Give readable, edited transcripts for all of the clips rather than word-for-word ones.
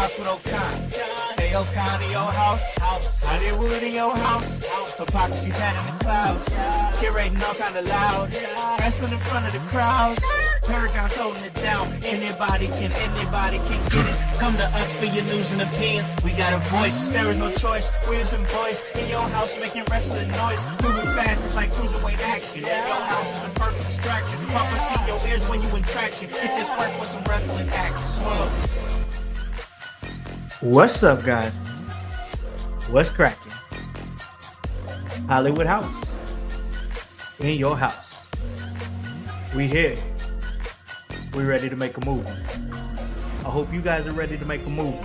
house with O'Con. Hey, O'Con in your house. Hollywood in your house. Hypocrisy's head in the clouds. Curating all kind of loud. Wrestling in front of the crowds. Paragon's holding it down. Anybody can get it. Come to us for your news and opinions. We got a voice. There is no choice. Wisdom voice in your house making wrestling noise. Moving fast just like cruiserweight action. Your house is the perfect distraction. Pop us in your ears when you in traction. Get this work with some wrestling action. Swallow. What's up, guys? What's cracking? Hollywood House. In your house. We here. We ready to make a move. I hope you guys are ready to make a move.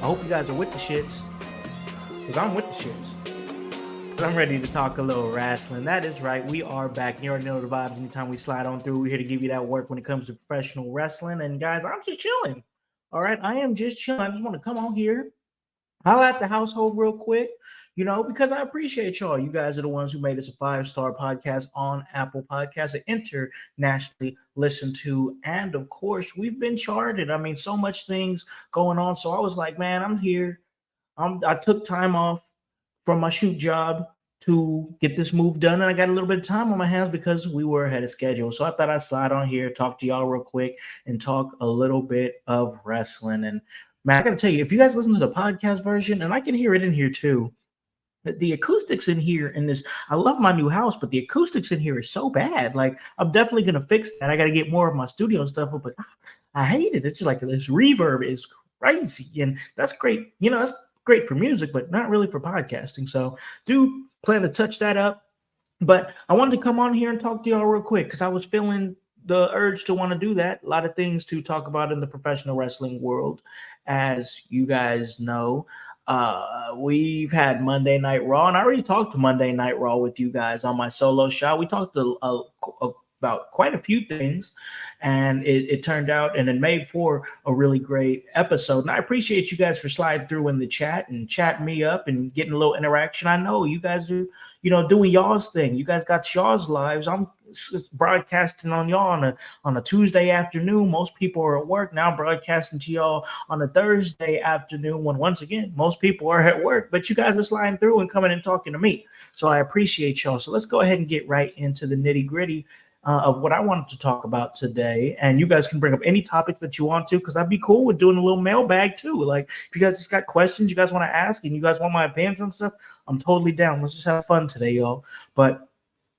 I hope you guys are with the shits. Because I'm with the shits. I'm ready to talk a little wrestling. That is right. We are back. You already know the vibes. Anytime we slide on through, we're here to give you that work when it comes to professional wrestling. And guys, I'm just chilling. All right. I am just chilling. I just want to come on here, holler at the household real quick, because I appreciate y'all. You guys are the ones who made us a 5-star podcast on Apple Podcasts, an internationally listened to. And of course, we've been charted. I mean, so much things going on. So I was like, man, I'm here. I took time off from my shoot job to get this move done. And I got a little bit of time on my hands because we were ahead of schedule. So I thought I'd slide on here, talk to y'all real quick and talk a little bit of wrestling. And man, I got to tell you, if you guys listen to the podcast version, and I can hear it in here too, the acoustics in here in this, I love my new house, but the acoustics in here is so bad. Like, I'm definitely going to fix that. I got to get more of my studio stuff, but I hate it. It's like this reverb is crazy. And that's great. That's great for music, but not really for podcasting. So do plan to touch that up. But I wanted to come on here and talk to y'all real quick because I was feeling the urge to want to do that. A lot of things to talk about in the professional wrestling world. As you guys know, we've had Monday Night Raw, and I already talked to Monday Night Raw with you guys on my solo show. We talked about quite a few things, and it turned out and it made for a really great episode. And I appreciate you guys for sliding through in the chat and chatting me up and getting a little interaction. I know you guys are, doing y'all's thing. You guys got y'all's lives. I'm broadcasting on y'all on a Tuesday afternoon. Most people are at work now. I'm broadcasting to y'all on a Thursday afternoon when, once again, most people are at work, but you guys are sliding through and coming and talking to me. So I appreciate y'all. So let's go ahead and get right into the nitty gritty of what I wanted to talk about today. And you guys can bring up any topics that you want to, because I'd be cool with doing a little mailbag too. Like, if you guys just got questions you guys want to ask and you guys want my opinions on stuff, I'm totally down. Let's just have fun today, y'all. But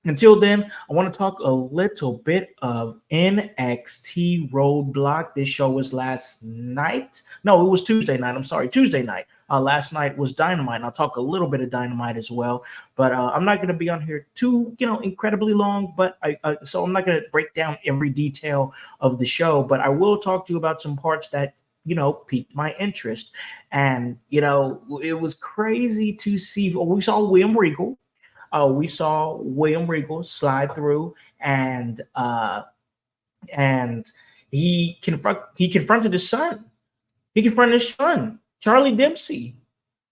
until then, I want to talk a little bit of NXT Roadblock. This show was last night. No, it was Tuesday night. I'm sorry, Tuesday night. Last night was Dynamite, and I'll talk a little bit of Dynamite as well. But I'm not going to be on here too, incredibly long. But so I'm not going to break down every detail of the show. But I will talk to you about some parts that piqued my interest. And it was crazy to see. We saw William Regal. We saw William Regal slide through, and he confronted his son. He confronted his son, Charlie Dempsey,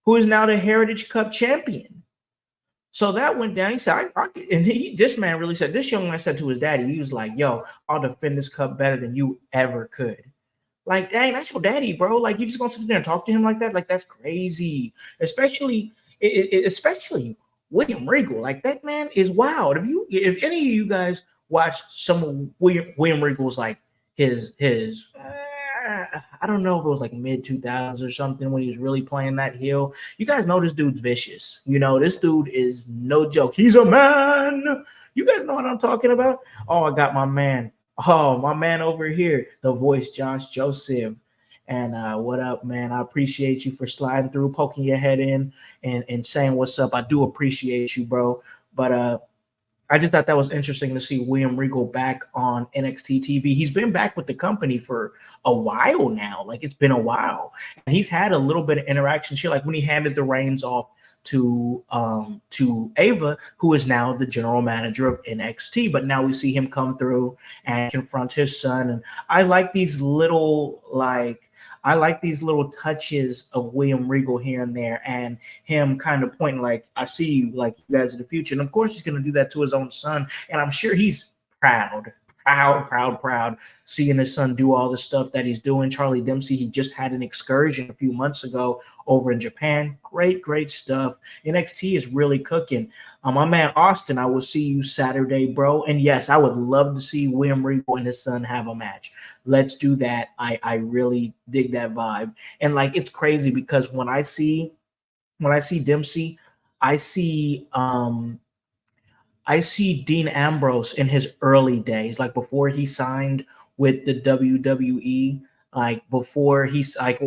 who is now the Heritage Cup champion. So that went down. He said, this man really said, this young man said to his daddy, he was like, yo, I'll defend this cup better than you ever could. Like, dang, that's your daddy, bro. Like, you just gonna sit there and talk to him like that? Like, that's crazy. Especially William Regal. Like, that man is wild. If any of you guys watched some of William Regal's, like his I don't know if it was like mid 2000s or something when he was really playing that heel. You guys know this dude's vicious. This dude is no joke. He's a man. You guys know what I'm talking about? Oh, I got my man. Oh, my man over here, the voice, Josh Joseph. And what up, man? I appreciate you for sliding through, poking your head in and saying what's up. I do appreciate you, bro. But I just thought that was interesting to see William Regal back on NXT TV. He's been back with the company for a while now. Like, it's been a while. And he's had a little bit of interaction here, like when he handed the reins off to Ava, who is now the general manager of NXT. But now we see him come through and confront his son. And I like these little touches of William Regal here and there, and him kind of pointing like, I see you, like, you guys in the future. And of course he's going to do that to his own son. And I'm sure he's proud proud seeing his son do all the stuff that he's doing. Charlie Dempsey, he just had an excursion a few months ago over in Japan. Great stuff. NXT is really cooking. My man Austin, I will see you Saturday, bro. And yes, I would love to see William Regal and his son have a match. Let's do that. I really dig that vibe. And like, it's crazy because when I see Dempsey, I see Dean Ambrose in his early days, like before he signed with the WWE, like before he's like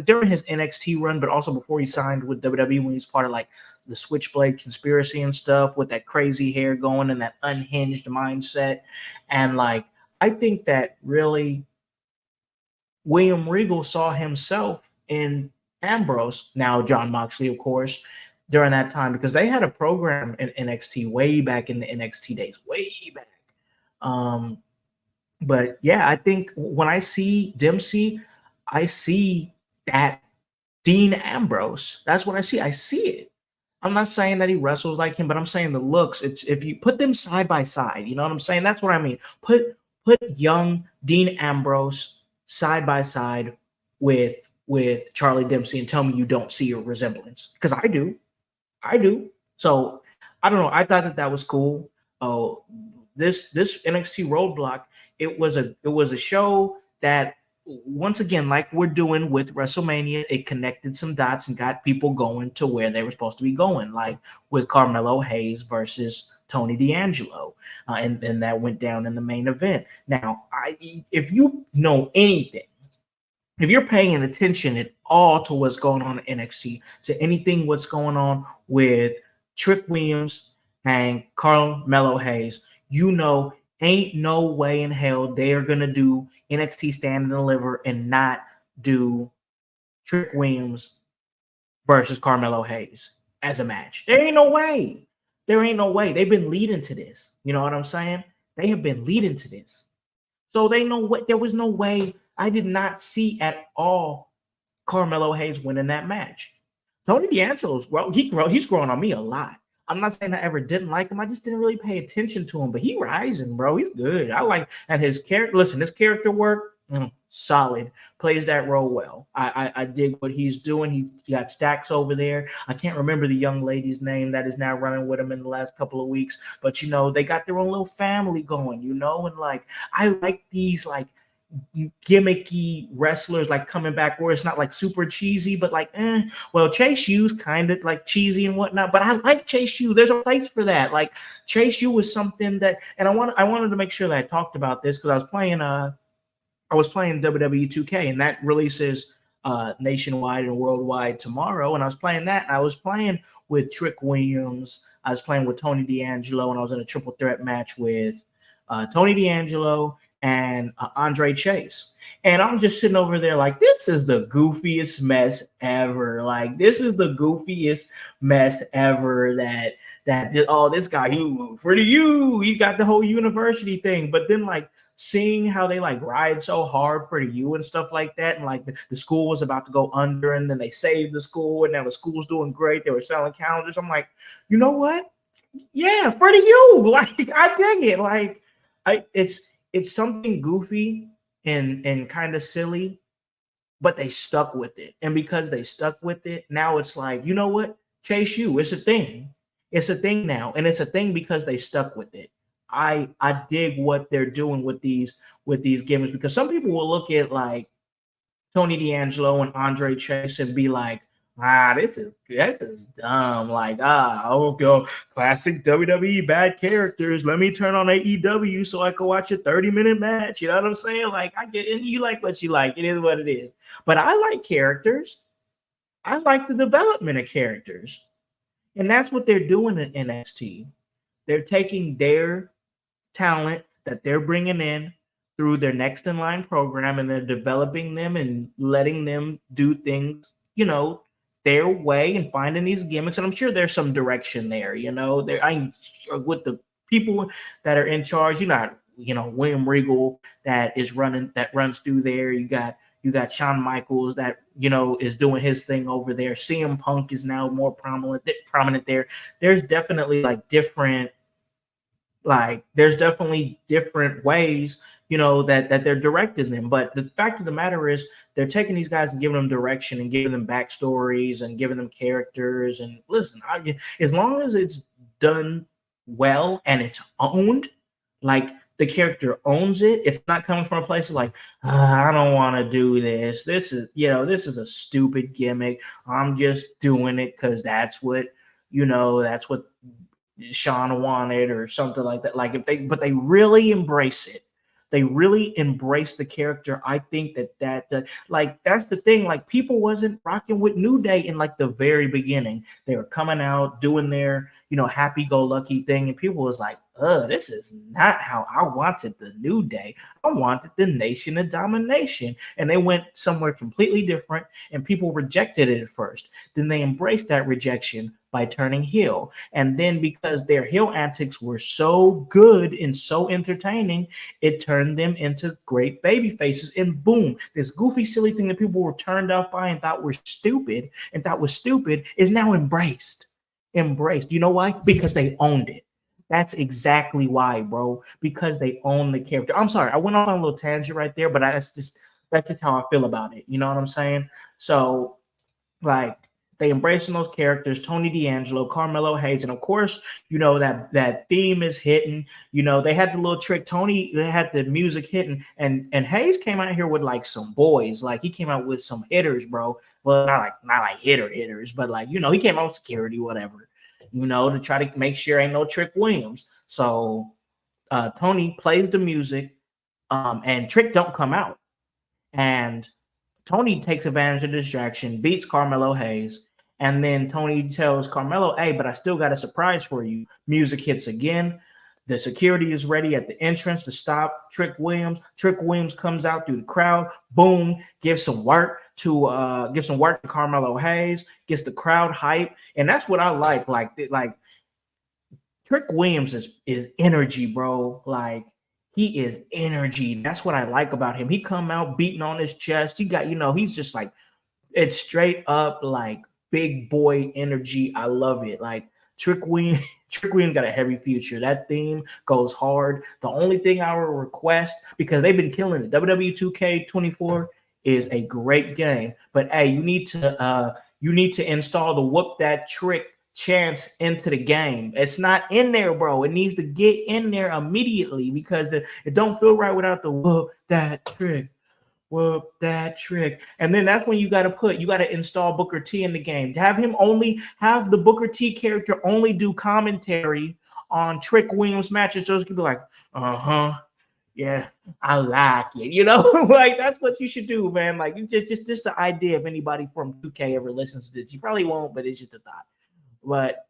during his NXT run, but also before he signed with WWE when he's part of like the Switchblade conspiracy and stuff with that crazy hair going and that unhinged mindset. And like, I think that really William Regal saw himself in Ambrose, now John Moxley, of course, during that time, because they had a program in NXT way back in the NXT days, way back. But yeah, I think when I see Dempsey, I see that Dean Ambrose. That's what I see. I see it. I'm not saying that he wrestles like him, but I'm saying the looks. It's if you put them side by side, you know what I'm saying? That's what I mean. Put young Dean Ambrose side by side with Charlie Dempsey and tell me you don't see a resemblance, because I do. So I don't know. I thought that was cool. Oh, this NXT Roadblock, it was a show that, once again, like we're doing with WrestleMania, it connected some dots and got people going to where they were supposed to be going, like with Carmelo Hayes versus Tony D'Angelo, and that went down in the main event. Now, if you know anything, if you're paying attention at all to what's going on in NXT, to anything what's going on with Trick Williams and Carmelo Hayes, you know ain't no way in hell they are going to do NXT Stand and Deliver and not do Trick Williams versus Carmelo Hayes as a match. There ain't no way. They've been leading to this. You know what I'm saying? They have been leading to this. So they know what. There was no way. I did not see at all Carmelo Hayes winning that match. Tony D'Angelo's he's growing on me a lot. I'm not saying I ever didn't like him. I just didn't really pay attention to him, but he rising, bro. He's good. I like, and his character. Listen, his character work, solid. Plays that role well. I dig what he's doing. He got Stacks over there. I can't remember the young lady's name that is now running with him in the last couple of weeks, but you know, they got their own little family going, you know, and like, I like these like gimmicky wrestlers like coming back where it's not like super cheesy, but like, well, Chase U's kind of like cheesy and whatnot, but I like Chase U. There's a place for that. Like Chase U was something that, and I wanted to make sure that I talked about this because I was playing WWE 2K, and that releases nationwide and worldwide tomorrow. And I was playing that, and I was playing with Trick Williams. I was playing with Tony D'Angelo, and I was in a triple threat match with Tony D'Angelo and Andre Chase. And I'm just sitting over there like, this is the goofiest mess ever. Like, this is the goofiest mess ever that this guy, he got the whole university thing. But then like seeing how they like ride so hard for the U and stuff like that. And like the school was about to go under, and then they saved the school, and now the school's doing great. They were selling calendars. I'm like, you know what? Yeah, for the U. Like, I dig it. Like, it's something goofy and kind of silly, but they stuck with it. And because they stuck with it, now it's like, you know what? Chase U, it's a thing. It's a thing now. And it's a thing because they stuck with it. I dig what they're doing with these gimmicks, because some people will look at like Tony D'Angelo and Andre Chase and be like, this is dumb. Like, I'll go classic WWE bad characters. Let me turn on AEW so I can watch a 30-minute match. You know what I'm saying? Like, I get it. You like what you like. It is what it is. But I like characters. I like the development of characters. And that's what they're doing in NXT. They're taking their talent that they're bringing in through their next in line program, and they're developing them and letting them do things, you know, their way, and finding these gimmicks. And I'm sure there's some direction there, you know, with the people that are in charge. You know, William Regal that runs through there. You got Shawn Michaels that, you know, is doing his thing over there. CM Punk is now more prominent there. There's definitely like different Like, there's definitely different ways, that they're directing them. But the fact of the matter is, they're taking these guys and giving them direction and giving them backstories and giving them characters. And listen, as long as it's done well and it's owned, like the character owns it, it's not coming from a place of like, I don't want to do this. This is a stupid gimmick. I'm just doing it because that's what Sean wanted or something like that. Like but they really embrace it. They really embrace the character. I think that's the thing. Like, people wasn't rocking with New Day in like the very beginning. They were coming out doing their, happy-go-lucky thing, and people was like, this is not how I wanted the New Day. I wanted the Nation of Domination. And they went somewhere completely different, and people rejected it at first. Then they embraced that rejection by turning heel. And then because their heel antics were so good and so entertaining, it turned them into great baby faces. And boom, this goofy, silly thing that people were turned off by and thought was stupid is now embraced. You know why? Because they owned it. That's exactly why, bro. Because they own the character. I'm sorry, I went on a little tangent right there, but that's just how I feel about it. You know what I'm saying? So, like, they embracing those characters, Tony D'Angelo, Carmelo Hayes, and of course, that theme is hitting. They had the little trick. They had the music hitting, and Hayes came out here with like some boys. Like, he came out with some hitters, bro. Well, not like hitters, but like, he came out with security, whatever, to try to make sure ain't no Trick Williams. So Tony plays the music, and Trick don't come out. And Tony takes advantage of the distraction, beats Carmelo Hayes, and then Tony tells Carmelo, hey, but I still got a surprise for you. Music hits again. The security is ready at the entrance to stop Trick Williams. Trick Williams comes out through the crowd. Boom, gives some work to Carmelo Hayes, gets the crowd hype. And that's what I like. Like Trick Williams is energy, bro. Like, he is energy. That's what I like about him. He come out beating on his chest. He got, he's just like, it's straight up like big boy energy. I love it. Like, Trick Williams got a heavy future. That theme goes hard. The only thing I would request, because they've been killing it, WWE 2K24 is a great game. But hey, you need to install the Whoop That Trick chance into the game. It's not in there, bro. It needs to get in there immediately, because it don't feel right without the Whoop That Trick. Whoop that trick. And then that's when you got to install Booker T in the game. To have the Booker T character only do commentary on Trick Williams matches. Just be like, yeah, I like it. Like, that's what you should do, man. Like, it's just the idea. If anybody from 2K ever listens to this, you probably won't, but it's just a thought. But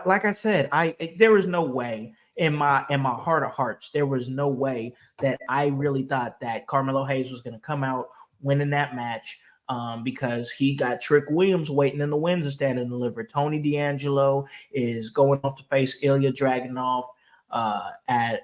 like I said, there was no way in my heart of hearts, there was no way that I really thought that Carmelo Hayes was going to come out winning that match, because he got Trick Williams waiting in the wings to stand and deliver. Tony D'Angelo is going off to face Ilya Dragunov at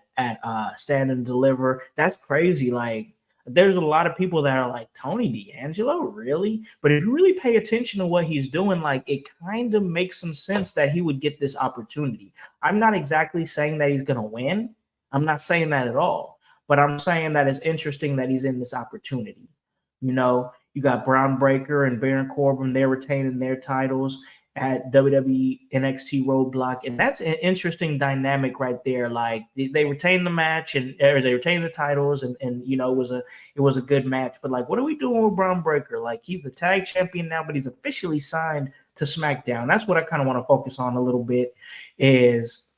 stand and deliver. That's crazy. Like, there's a lot of people that are like, Tony D'Angelo, really? But if you really pay attention to what he's doing, like, it kind of makes some sense that he would get this opportunity. I'm not exactly saying that he's going to win. I'm not saying that at all. But I'm saying that it's interesting that he's in this opportunity. You got Braun Breaker and Baron Corbin. They're retaining their titles at WWE NXT Roadblock, and that's an interesting dynamic right there. Like, they retained the match or they retained the titles, and it was a good match. But like, what are we doing with Braun Breaker? Like, he's the tag champion now, but he's officially signed to SmackDown. That's what I kind of want to focus on a little bit. He's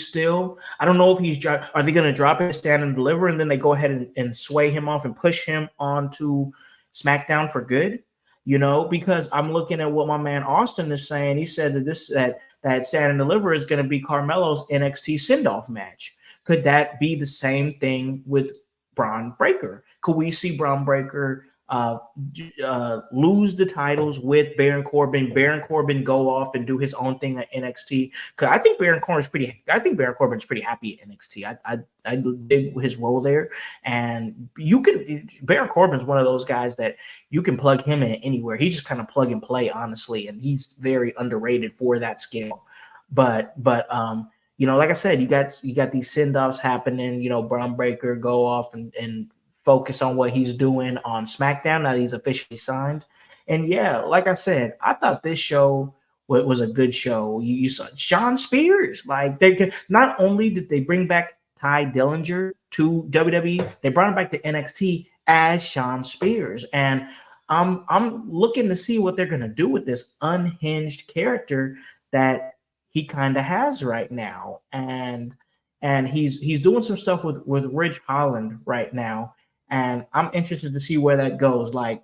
still, I don't know if are they going to drop it, stand and deliver, and then they go ahead and sway him off and push him onto SmackDown for good? Because I'm looking at what my man Austin is saying. He said that Stand and Deliver is going to be Carmelo's NXT send-off match. Could that be the same thing with Braun Breaker? Could we see Braun Breaker lose the titles with Baron Corbin go off and do his own thing at NXT? Because I think Baron Corbin's pretty happy at NXT. I dig his role there, and Baron Corbin's one of those guys that you can plug him in anywhere. He's just kind of plug and play, honestly, and he's very underrated for that skill. But like I said, you got these send-offs happening. Braun Breaker go off and focus on what he's doing on SmackDown now that he's officially signed. And yeah, like I said, I thought this show was a good show. You saw Sean Spears. Like, not only did they bring back Ty Dillinger to WWE, they brought him back to NXT as Sean Spears. And I'm looking to see what they're gonna do with this unhinged character that he kind of has right now. And he's doing some stuff with Ridge Holland right now. And I'm interested to see where that goes. Like,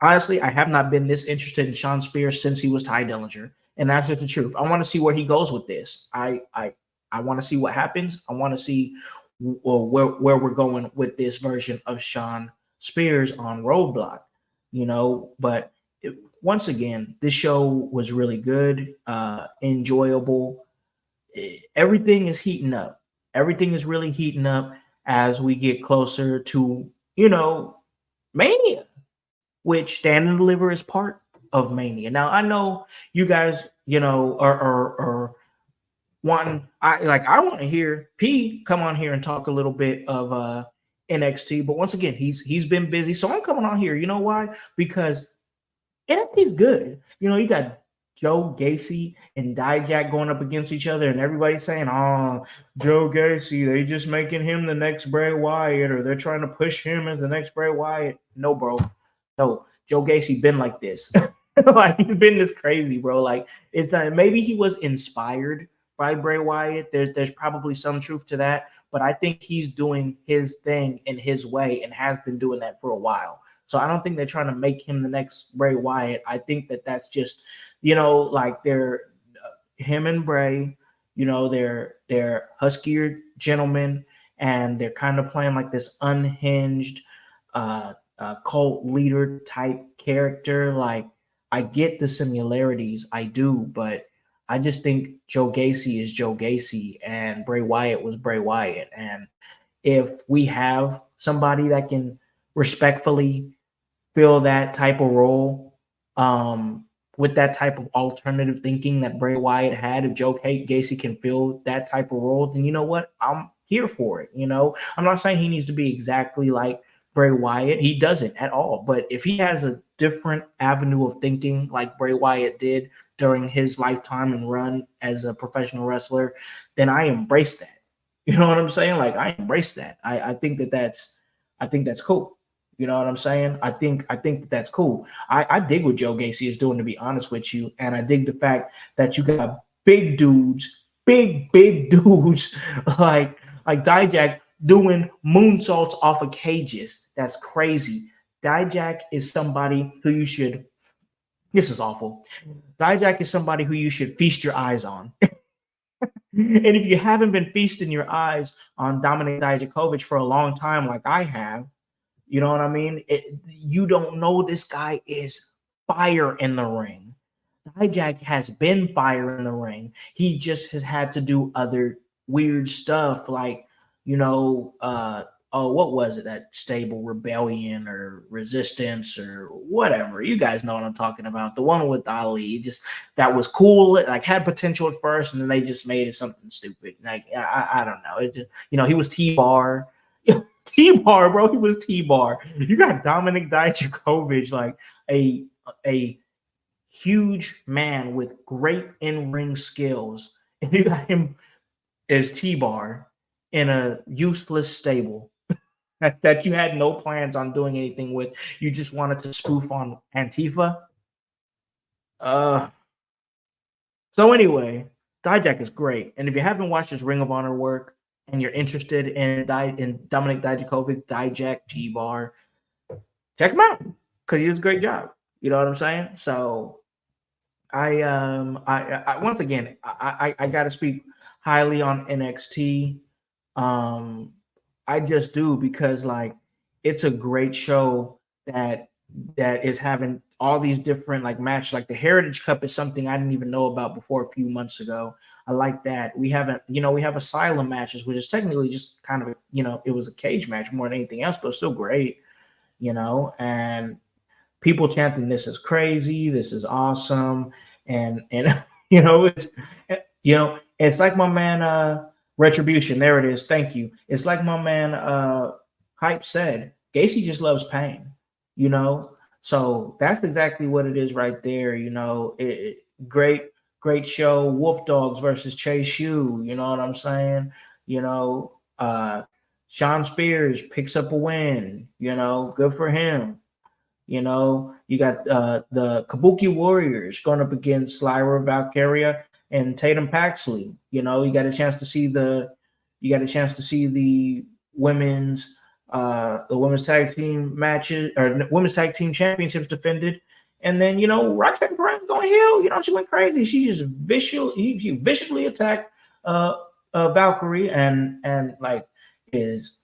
honestly, I have not been this interested in Sean Spears since he was Ty Dillinger. And that's just the truth. I want to see where he goes with this. I want to see what happens. I want to see where we're going with this version of Sean Spears on Roadblock, but once again, this show was really good, enjoyable. Everything is heating up. Everything is really heating up as we get closer to, Mania, which Stand and Deliver is part of Mania. Now, I know you guys, are wanting. I want to hear P come on here and talk a little bit of NXT, but once again, he's been busy, so I'm coming on here. You know why? Because NXT's good. You got Joe Gacy and Dijak going up against each other, and everybody's saying, "Oh, Joe Gacy, they just making him the next Bray Wyatt, or they're trying to push him as the next Bray Wyatt." No, bro. No, Joe Gacy been like this. Like, he's been this crazy, bro. Like, it's maybe he was inspired by Bray Wyatt. There's probably some truth to that, but I think he's doing his thing in his way and has been doing that for a while. So I don't think they're trying to make him the next Bray Wyatt. I think that's just, like they're him and Bray, they're huskier gentlemen, and they're kind of playing like this unhinged cult leader type character. Like, I get the similarities, I do, but I just think Joe Gacy is Joe Gacy and Bray Wyatt was Bray Wyatt. And if we have somebody that can respectfully fill that type of role, with that type of alternative thinking that Bray Wyatt had, if Joe Gacy can fill that type of role, then you know what? I'm here for it. I'm not saying he needs to be exactly like Bray Wyatt. He doesn't at all. But if he has a different avenue of thinking like Bray Wyatt did during his lifetime and run as a professional wrestler, then I embrace that. You know what I'm saying? Like, I embrace that. I think that's cool. You know what I'm saying? I think that's cool. I dig what Joe Gacy is doing, to be honest with you. And I dig the fact that you got big dudes, big dudes like Dijak doing moonsaults off of cages. That's crazy. Dijak is somebody who you should, this is awful. Dijak is somebody who you should feast your eyes on. And if you haven't been feasting your eyes on Dominik Dijakovic for a long time, like I have, you know what I mean? You don't know this guy is fire in the ring. Dijak has been fire in the ring. He just has had to do other weird stuff, like, what was it? That stable Rebellion or Resistance or whatever. You guys know what I'm talking about. The one with Ali, just that was cool. It like had potential at first, and then they just made it something stupid. Like, I don't know. It's just, he was T-Bar. T-Bar, bro. He was T-Bar. You got Dominik Dijakovic, like a huge man with great in-ring skills, and you got him as T-Bar in a useless stable that you had no plans on doing anything with. You just wanted to spoof on Antifa. So anyway, Dijak is great. And if you haven't watched his Ring of Honor work and you're interested in Dominik Dijakovic, Dijak, T-Bar, check him out, because he does a great job. You know what I'm saying? So I once again, I got to speak highly on NXT. I just do, because like it's a great show that is having all these different like matches. Like the Heritage Cup is something I didn't even know about before a few months ago. I like that. We have Asylum matches, which is technically just kind of it was a cage match more than anything else, but it's still great. And people chanting, "This is crazy, this is awesome," and it's It's like my man Retribution. There it is. Thank you. It's like my man Hype said. Gacy just loves pain. You know, so that's exactly what it is right there. Great, great show. Wolf Dogs versus Chase U. You know what I'm saying? You know, Sean Spears picks up a win. Good for him. You got the Kabuki Warriors going up against Lyra Valkyria and Tatum Paxley. You got a chance to see the women's tag team matches or women's tag team championships defended. And then Roxanne Perez going heel. She went crazy. She just viciously attacked Valkyrie and like is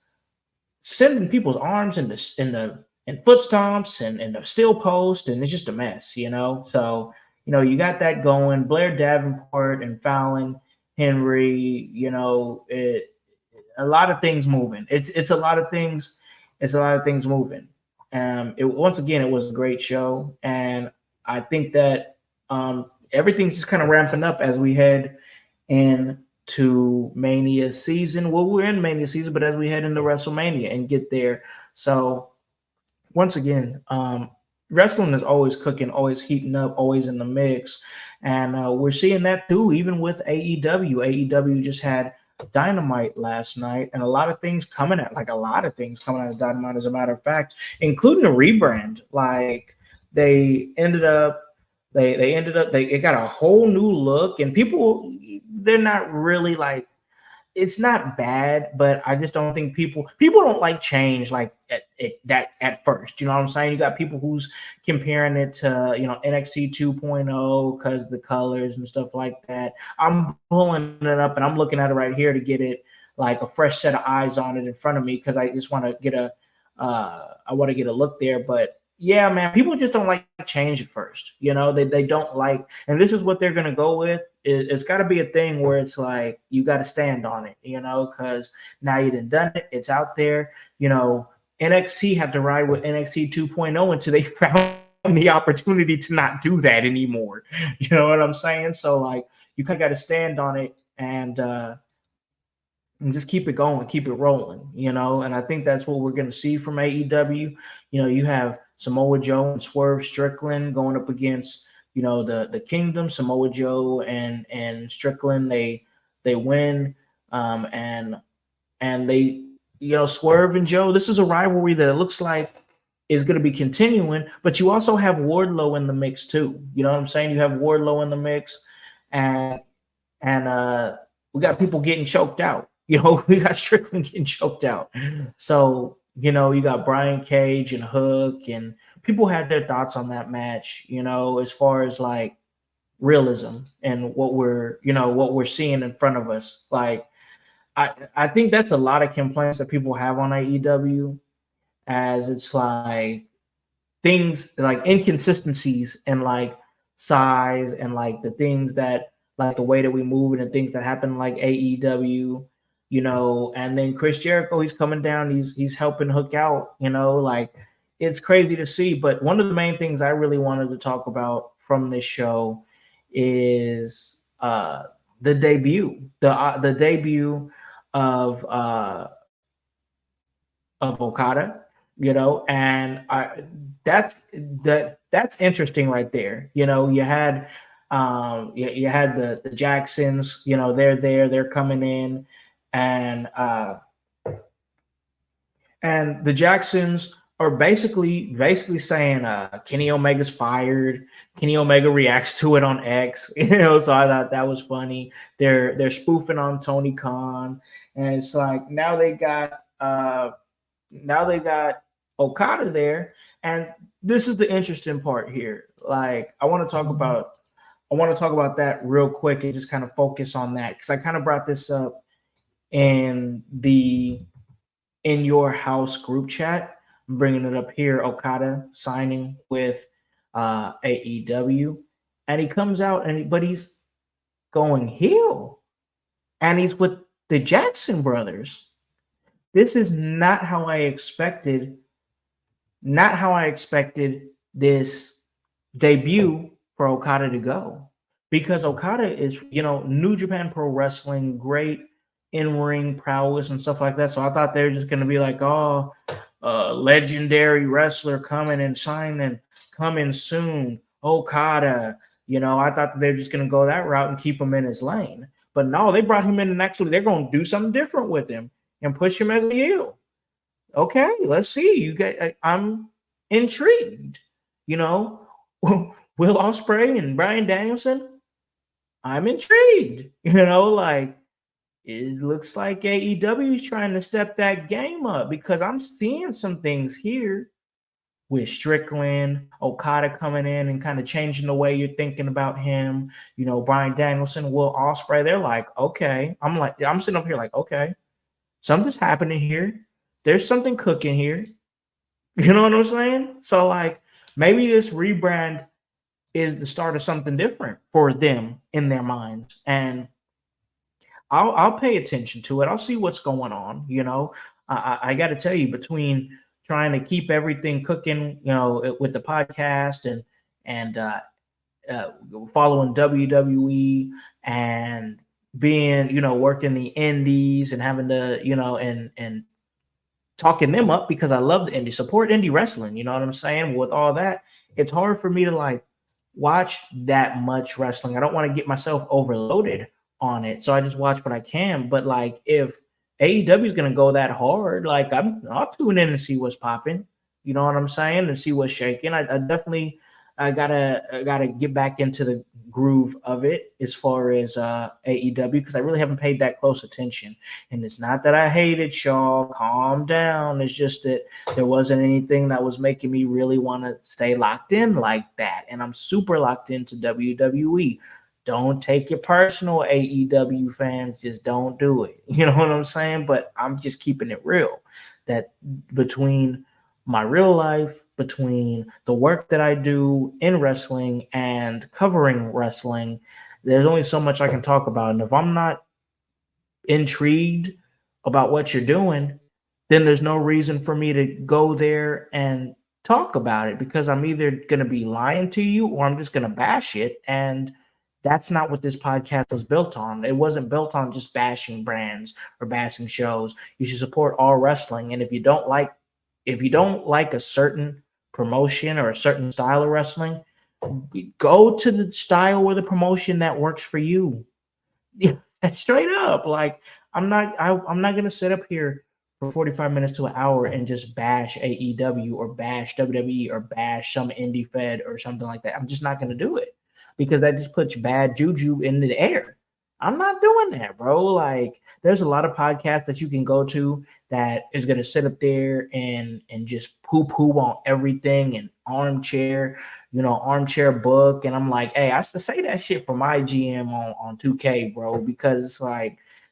sending people's arms in foot stomps and the steel post, and it's just a mess. So, you got that going. Blair Davenport and Fallon Henry, a lot of things moving. It's a lot of things. It's a lot of things moving. Once again, it was a great show, and I think that everything's just kind of ramping up as we head into Mania season. Well, we're in Mania season, but as we head into WrestleMania and get there, so once again, wrestling is always cooking, always heating up, always in the mix. And we're seeing that too, even with AEW. AEW just had Dynamite last night, and a lot of things coming out of Dynamite, as a matter of fact, including a rebrand. Like they ended up, it got a whole new look, and they're not really like, it's not bad, but I just don't think people don't like change like at first. You know what I'm saying? You got people who's comparing it to NXT 2.0 because the colors and stuff like that. I'm pulling it up and I'm looking at it right here to get it like a fresh set of eyes on it in front of me because I just want to get a look there. But yeah, man, people just don't like change at first. They don't like, and this is what they're gonna go with. It's got to be a thing where it's like you got to stand on it, because now you done it. It's out there. NXT had to ride with NXT 2.0 until they found the opportunity to not do that anymore. You know what I'm saying? So like you kind of got to stand on it and just keep it going, keep it rolling, and I think that's what we're going to see from AEW. You have Samoa Joe and Swerve Strickland going up against, the Kingdom. Samoa Joe and Strickland, they win. And they, Swerve and Joe, this is a rivalry that it looks like is going to be continuing, but you also have Wardlow in the mix too. You know what I'm saying? You have Wardlow in the mix, and we got people getting choked out. We got Strickland getting choked out. So, you got Brian Cage and Hook, and people had their thoughts on that match, as far as like realism and what we're seeing in front of us. Like, I think that's a lot of complaints that people have on AEW, as it's like things like inconsistencies and like size and like the things that like the way that we move and things that happen like AEW. And then Chris Jericho, he's coming down, he's helping Hook out, like it's crazy to see. But one of the main things I really wanted to talk about from this show is the debut, the debut of Okada, and that's interesting right there. You had the Jacksons, they're coming in. And the Jacksons are basically saying Kenny Omega's fired. Kenny Omega reacts to it on X, so I thought that was funny. They're spoofing on Tony Khan, and it's like now they got Okada there, and this is the interesting part here. Like I want to talk about that real quick and just kind of focus on that because I kind of brought this up in the In Your House group chat. I'm bringing it up here. Okada signing with AEW, and he comes out but he's going heel, and he's with the Jackson brothers. This is not how I expected. Not how I expected this debut for Okada to go, because Okada is, New Japan Pro Wrestling, great in-ring prowess and stuff like that. So I thought they were just going to be like, oh, legendary wrestler coming soon, Okada. I thought that they're just going to go that route and keep him in his lane. But no, they brought him in and actually they're going to do something different with him and push him as a heel. Okay, let's see. I'm intrigued. Will Ospreay and Bryan Danielson, I'm intrigued. It looks like AEW is trying to step that game up because I'm seeing some things here with Strickland, Okada coming in and kind of changing the way you're thinking about him. Bryan Danielson, Will Ospreay, they're like, okay. I'm sitting up here like, okay, something's happening here. There's something cooking here. You know what I'm saying? So maybe this rebrand is the start of something different for them in their minds. And I'll pay attention to it. I'll see what's going on. I got to tell you, between trying to keep everything cooking, with the podcast and following WWE and being, working the indies and having to, and talking them up because I love the indie, support indie wrestling. You know what I'm saying? With all that, it's hard for me to watch that much wrestling. I don't want to get myself overloaded on it, so I just watch what I can. But if AEW is gonna go that hard, I'll tune in and see what's popping. You know what I'm saying? And see what's shaking. I definitely gotta get back into the groove of it as far as AEW, because I really haven't paid that close attention. And it's not that I hate it, y'all. Calm down. It's just that there wasn't anything that was making me really want to stay locked in like that. And I'm super locked into WWE. Don't take it personal, AEW fans. Just don't do it. You know what I'm saying? But I'm just keeping it real. That between my real life, between the work that I do in wrestling and covering wrestling, there's only so much I can talk about. And if I'm not intrigued about what you're doing, then there's no reason for me to go there and talk about it, because I'm either going to be lying to you or I'm just going to bash it. And that's not what this podcast was built on. It wasn't built on just bashing brands or bashing shows. You should support all wrestling. And if you don't like a certain promotion or a certain style of wrestling, go to the style or the promotion that works for you. Straight up. I'm not going to sit up here for 45 minutes to an hour and just bash AEW or bash WWE or bash some indie fed or something like that. I'm just not going to do it, because that just puts bad juju in the air. I'm not doing that, bro. There's a lot of podcasts that you can go to that is going to sit up there and just poo-poo on everything and armchair book. And I'm like, hey, I have to say that shit for my GM on 2K, bro, because it's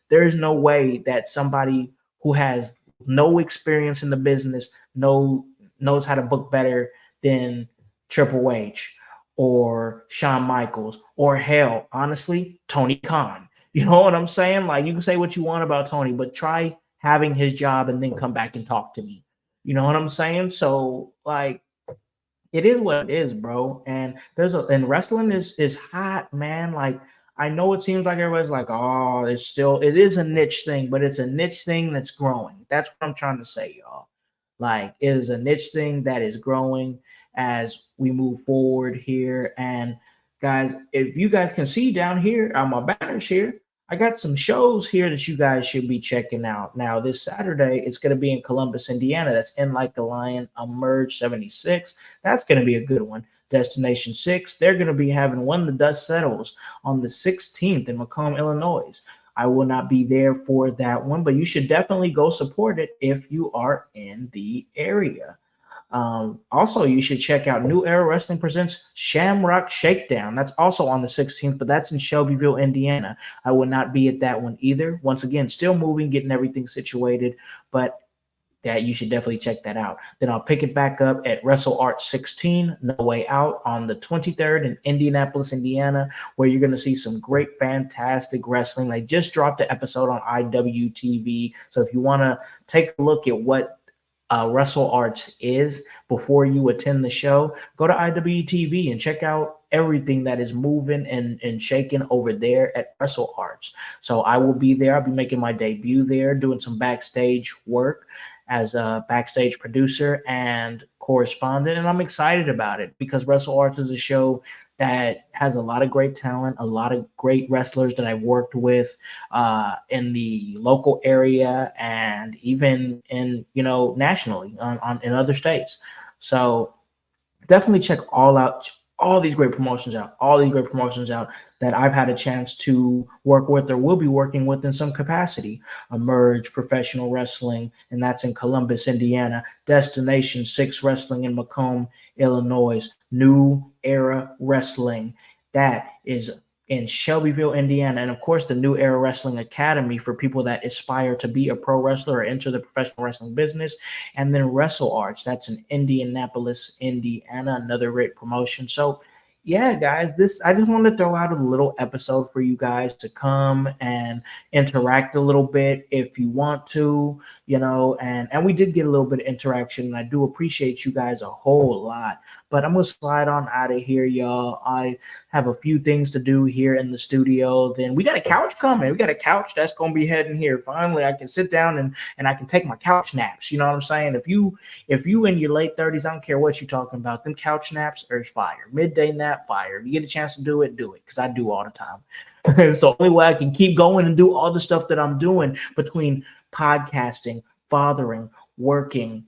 there's no way that somebody who has no experience in the business knows how to book better than Triple H or Shawn Michaels, or hell, honestly, Tony Khan. You know what I'm saying? You can say what you want about Tony, but try having his job and then come back and talk to me. You know what I'm saying? So it is what it is, bro. And and wrestling is hot, man. I know it seems like everybody's oh, it is a niche thing, but it's a niche thing that's growing. That's what I'm trying to say, y'all. It is a niche thing that is growing as we move forward here. And guys, if you guys can see down here on my banners here, I got some shows here that you guys should be checking out. Now, this Saturday, it's going to be in Columbus, Indiana. That's In Like a Lion, Emerge 76. That's going to be a good one. Destination 6, they're going to be having When the Dust Settles on the 16th in Macomb, Illinois. I will not be there for that one, but you should definitely go support it if you are in the area. Also, you should check out New Era Wrestling presents Shamrock Shakedown. That's also on the 16th, but that's in Shelbyville, Indiana. I will not be at that one either. Once again, still moving, getting everything situated, but that you should definitely check that out. Then I'll pick it back up at Wrestle Art 16, No Way Out, on the 23rd in Indianapolis, Indiana, where you're going to see some great, fantastic wrestling. They just dropped the episode on IWTV, so if you want to take a look at what Wrestle Arts is before you attend the show, go to IWTV and check out everything that is moving and shaking over there at Wrestle Arts. So I will be there. I'll be making my debut there, doing some backstage work as a backstage producer and correspondent. And I'm excited about it because Wrestle Arts is a show that has a lot of great talent, a lot of great wrestlers that I've worked with in the local area and even in, nationally in other states. So definitely check all these great promotions out that I've had a chance to work with or will be working with in some capacity. Emerge Professional Wrestling, and that's in Columbus, Indiana. Destination 6 Wrestling in Macomb, Illinois. New Era Wrestling, that is in Shelbyville, Indiana. And of course, the New Era Wrestling Academy for people that aspire to be a pro wrestler or enter the professional wrestling business. And then Wrestle Arts, that's in Indianapolis, Indiana, another great promotion. So yeah, guys, I just wanted to throw out a little episode for you guys to come and interact a little bit if you want to, and we did get a little bit of interaction, and I do appreciate you guys a whole lot. But I'm gonna slide on out of here, y'all. I have a few things to do here in the studio. Then we got a couch coming. We got a couch that's gonna be heading here. Finally, I can sit down and I can take my couch naps. You know what I'm saying? If you in your late 30s, I don't care what you're talking about. Them couch naps are fire. Midday nap fire. If you get a chance to do it, because I do all the time. So only way I can keep going and do all the stuff that I'm doing between podcasting, fathering, working,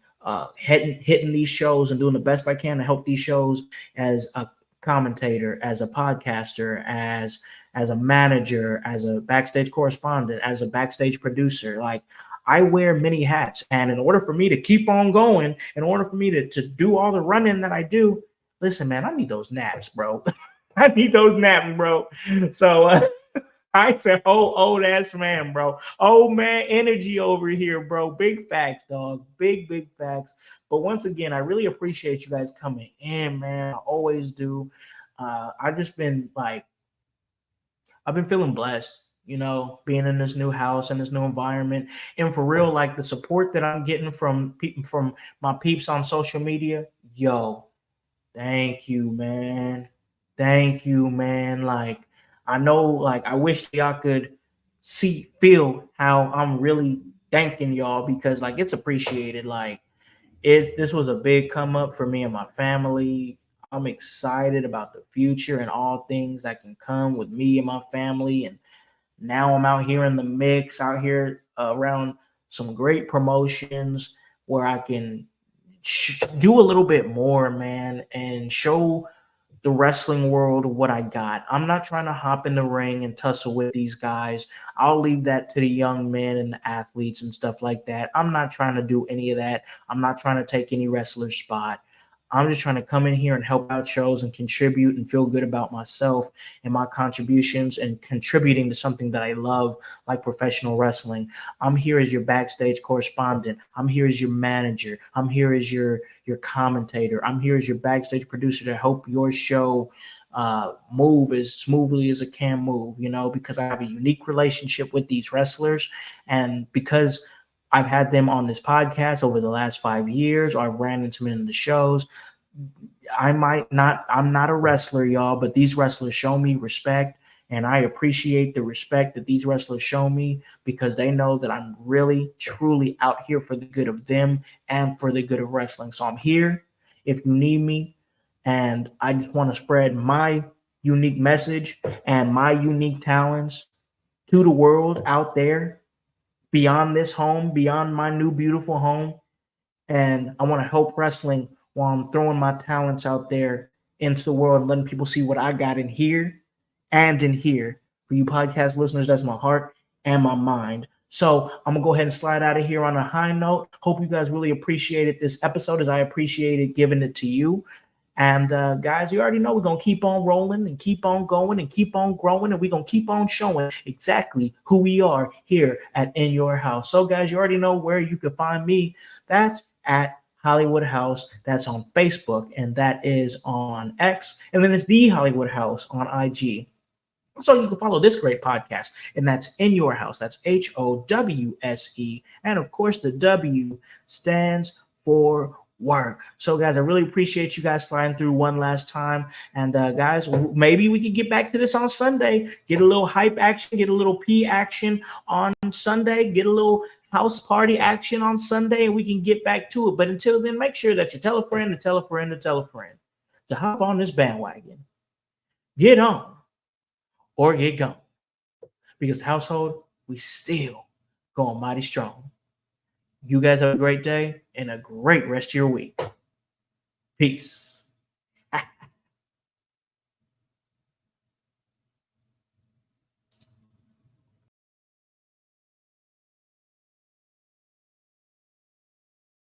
hitting these shows and doing the best I can to help these shows as a commentator, as a podcaster, as a manager, as a backstage correspondent, as a backstage producer. Like, I wear many hats, and in order for me to keep on going, in order for me to do all the running that I do, listen, man, I need those naps, bro. I need those naps, bro. So I said, old ass man, bro. Old man energy over here, bro. Big facts, dog. Big facts. But once again, I really appreciate you guys coming in, man. I always do. I've been feeling blessed, being in this new house and this new environment. And for real, like the support that I'm getting from my peeps on social media, yo, thank you, man. Thank you, man. Like, I know, like, I wish y'all could feel how I'm really thanking y'all because, like, it's appreciated. Like, this was a big come up for me and my family. I'm excited about the future and all things that can come with me and my family. And now I'm out here in the mix, out here around some great promotions where I can do a little bit more, man, and show the wrestling world what I got. I'm not trying to hop in the ring and tussle with these guys. I'll leave that to the young men and the athletes and stuff like that. I'm not trying to do any of that. I'm not trying to take any wrestler's spot. I'm just trying to come in here and help out shows and contribute and feel good about myself and my contributions and contributing to something that I love, like professional wrestling. I'm here as your backstage correspondent. I'm here as your manager. I'm here as your commentator. I'm here as your backstage producer to help your show move as smoothly as it can move, because I have a unique relationship with these wrestlers. And because I've had them on this podcast over the last 5 years, or I've ran into them in the shows. I'm not a wrestler, y'all, but these wrestlers show me respect, and I appreciate the respect that these wrestlers show me because they know that I'm really, truly out here for the good of them and for the good of wrestling. So I'm here if you need me, and I just want to spread my unique message and my unique talents to the world out there, beyond this home, beyond my new beautiful home. And I want to help wrestling while I'm throwing my talents out there into the world and letting people see what I got in here and in here. For you podcast listeners, that's my heart and my mind. So I'm going to go ahead and slide out of here on a high note. Hope you guys really appreciated this episode as I appreciated giving it to you. And guys, you already know we're going to keep on rolling and keep on going and keep on growing. And we're going to keep on showing exactly who we are here at In Your House. So, guys, you already know where you can find me. That's at Hollywood House. That's on Facebook. And that is on X. And then it's The Hollywood House on IG. So you can follow this great podcast. And that's In Your House. That's HOWSE. And, of course, the W stands for work. So, guys, I really appreciate you guys sliding through one last time. And, guys, maybe we could get back to this on Sunday, get a little hype action, get a little P action on Sunday, get a little house party action on Sunday, and we can get back to it. But until then, make sure that you tell a friend to tell a friend to tell a friend to hop on this bandwagon. Get on or get gone. Because household, we still going mighty strong. You guys have a great day and a great rest of your week. Peace.